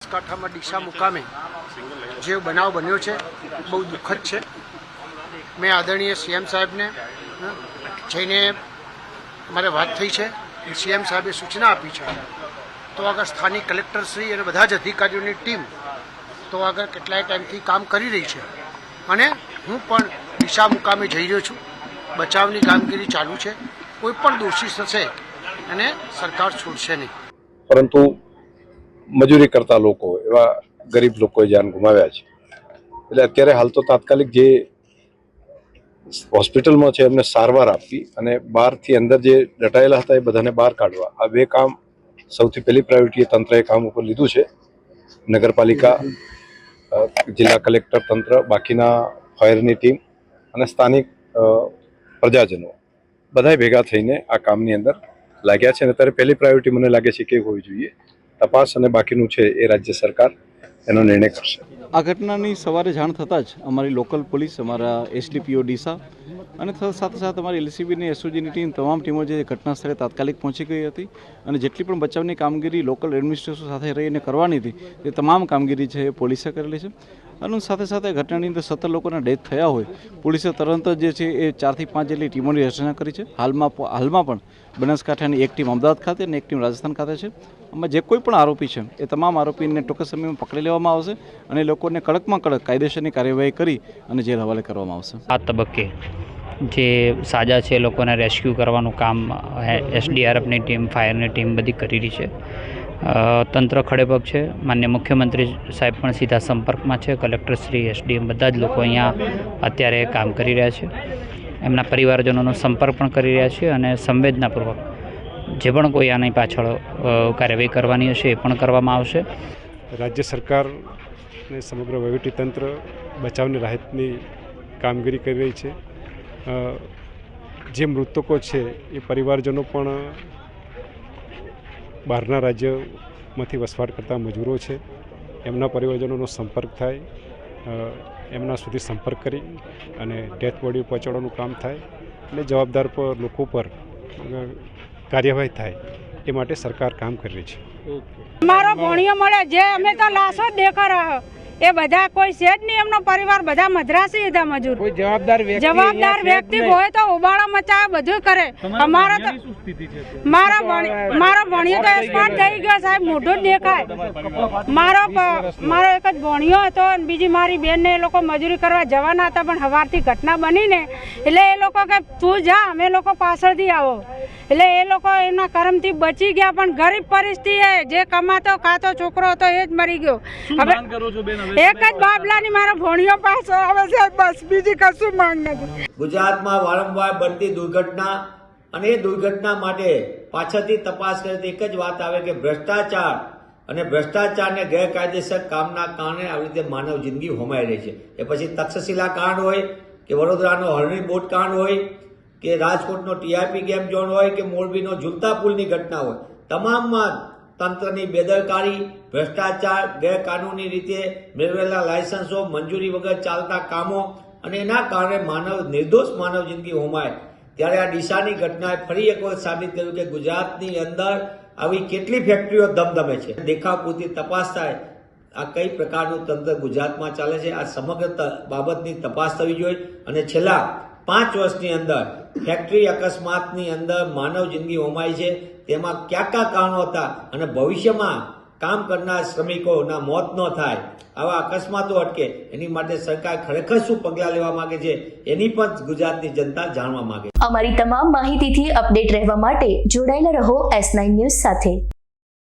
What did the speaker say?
બનાસકાંઠામાં ડીસા મુકામે જે બનાવ બન્યો છે બહુ દુઃખદ છે। મેં આદરણીય સીએમ સાહેબને જઈને અમારે વાત થઈ છે। સીએમ સાહેબે સૂચના આપી છે તો આગળ સ્થાનિક કલેક્ટરશ્રી અને બધા જ અધિકારીઓની ટીમ તો આગળ કેટલાય ટાઈમથી કામ કરી રહી છે અને હું પણ ડીસા મુકામે જઈ રહ્યો છું। બચાવની કામગીરી ચાલુ છે। કોઈ પણ દોષી થશે અને સરકાર છોડશે નહીં। પરંતુ મજૂરી કરતા લોકો એવા ગરીબ લોકોએ જાન ગુમાવ્યા છે। એટલે અત્યારે હાલ તો તાત્કાલિક જે હોસ્પિટલમાં છે એમને સારવાર આપવી અને બહારથી અંદર જે દટાયેલા હતા એ બધાને બહાર કાઢવા, આ બે કામ સૌથી પહેલી પ્રાયોરિટી તંત્રએ કામ ઉપર લીધું છે। નગરપાલિકા, જિલ્લા કલેક્ટર તંત્ર, બાકીના ફાયરની ટીમ અને સ્થાનિક પ્રજાજનો બધાએ ભેગા થઈને આ કામની અંદર લાગ્યા છે અને અત્યારે પહેલી પ્રાયોરિટી મને લાગે છે કે હોવી જોઈએ તપાસ અને બાકીનું છે એ રાજ્ય સરકાર એનો નિર્ણય કરશે। આ ઘટનાની સવારે જાણ થતાં જ અમારી લોકલ પોલીસ, અમારા એસડીપીઓ ડીસા અને સાથે સાથે અમારી એલસીબીની એસઓજીની ટીમ, તમામ ટીમો જે ઘટના સ્થળે તાત્કાલિક પહોંચી ગઈ હતી અને જેટલી પણ બચાવની કામગીરી લોકલ એડમિનિસ્ટ્રેશન સાથે રહીને કરવાની હતી તે તમામ કામગીરી છે એ પોલીસે કરેલી છે। અને સાથે સાથે ઘટનાની અંદર 17 લોકોના ડેથ થયા હોય પોલીસે તરત જ જે છે એ 4 થી 5 જેટલી ટીમોની રચના કરી છે। હાલમાં પણ બનાસકાંઠાની એક ટીમ અમદાવાદ ખાતે અને એક ટીમ રાજસ્થાન ખાતે છે। આમાં જે કોઈ પણ આરોપી છે એ તમામ આરોપીને ટૂંક સમયમાં પકડી લેવામાં આવશે અને લોકોને કડકમાં કડક કાયદેસરની કાર્યવાહી કરી અને જેલ હવાલે કરવામાં આવશે। આ તબક્કે જે સાજા છે લોકોને રેસ્ક્યુ કરવાનું કામ એસડીઆરએફની ટીમ, ફાયરની ટીમ બધી કરી રહી છે। તંત્ર ખડેપગ છે। માન્ય મુખ્યમંત્રી સાહેબ પણ સીધા સંપર્કમાં છે। કલેક્ટરશ્રી, એસડીએમ બધા જ લોકો અહીંયા અત્યારે કામ કરી રહ્યા છે। એમના પરિવારજનોનો સંપર્ક પણ કરી રહ્યા છે અને સંવેદનાપૂર્વક જે પણ કોઈ આની પાછળ કાર્યવાહી કરવાની હશે એ પણ કરવામાં આવશે। રાજ્ય સરકાર અને સમગ્ર વહીવટીતંત્ર બચાવની રાહતની કામગીરી કરી રહી છે। જે મૃતકો છે એ પરિવારજનો પણ બહારના રાજ્યમાંથી વસવાટ કરતા મજૂરો છે। એમના પરિવારજનોનો સંપર્ક થાય, એમના સુધી સંપર્ક કરી અને ડેથ બોડી પહોંચાડવાનું કામ થાય અને જવાબદાર પર લોકો પર કાર્યવાહી થાય એ માટે સરકાર કામ કરી રહી છે। અમારો ભણિયો મળે જે અમે તો લાશો જ દેખા રહ્યો એ બધા કોઈ છે જ નહીં। એમનો પરિવાર બધા મદ્રાસી હતા મજૂર। કોઈ જવાબદાર વ્યક્તિ હોય તો ઉબાળા મચાવે બધું કરે। અમારો તો મારો ભણિયો તો એક્સપર્ટ થઈ ગયો સાહેબ, મોઢું જ દેખાય। મારો એક જ ભણિયો હતો અને બીજી મારી બેન ને એ લોકો મજૂરી કરવા જવાના હતા પણ સવારથી ઘટના બની ને એટલે એ લોકો કે તું જા, અમે લોકો પાછળથી આવો એટલે એ લોકો એના કર્મથી બચી ગયા। પણ ગરીબ પરિસ્થિતિ જે કમાતો ખાતો છોકરો હતો એ જ મરી ગયો। હવે એક જ બાબલાની મારો ભણિયો પાછો આવે છે, બસ બીજી કશું માંગ નથી। ગુજરાતમાં વારંવાર બનતી દુર્ઘટના અને એ દુર્ઘટના માટે પાછળથી તપાસ કરે તો એક જ વાત આવે કે ભ્રષ્ટાચાર અને ભ્રષ્ટાચારને ગેરકાયદેસર કામના કારણે આવી રીતે માનવ જિંદગી હોમાઈ રહી છે। એ પછી તક્ષશિલા કાંડ હોય કે વડોદરાનો હરણી બોટ કાંડ હોય કે રાજકોટનો ટીઆરપી ગેમ ઝોન હોય કે મોરબીનો ઝૂલતા પુલની ઘટના હોય, તમામમાં તંત્રની બેદરકારી, ભ્રષ્ટાચાર, ગેરકાનૂની રીતે મેળવેલા લાયસન્સો, મંજૂરી વગર ચાલતા કામો અને એના કારણે નિર્દોષ માનવ જિંદગી હોમાય। ત્યારે આ ડીસાની ઘટનાએ ફરી એક વખત સાબિત કર્યું કે ગુજરાતની અંદર આવી કેટલી ફેક્ટરીઓ ધમધમે છે। દેખાવ પૂરતી તપાસ થાય આ કઈ પ્રકારનું તંત્ર ગુજરાતમાં ચાલે છે આ સમગ્ર બાબતની તપાસ થવી જોઈએ અને છેલ્લા 5 વર્ષની અંદર ફેક્ટરી અકસ્માતની અંદર માનવ જિંદગી હોમાઈ છે તેમાં કયા કારણો હતા અને ભવિષ્યમાં કામ કરનાર શ્રમિકોના મોત ન થાય, આવા અકસ્માતો અટકે એની માટે સરકાર ખરેખર શું પગલાં લેવા માંગે છે એની પણ ગુજરાતની જનતા જાણવા માંગે છે। અમારી તમામ માહિતીથી અપડેટ રહેવા માટે જોડાયેલા રહો S9 ન્યૂઝ સાથે।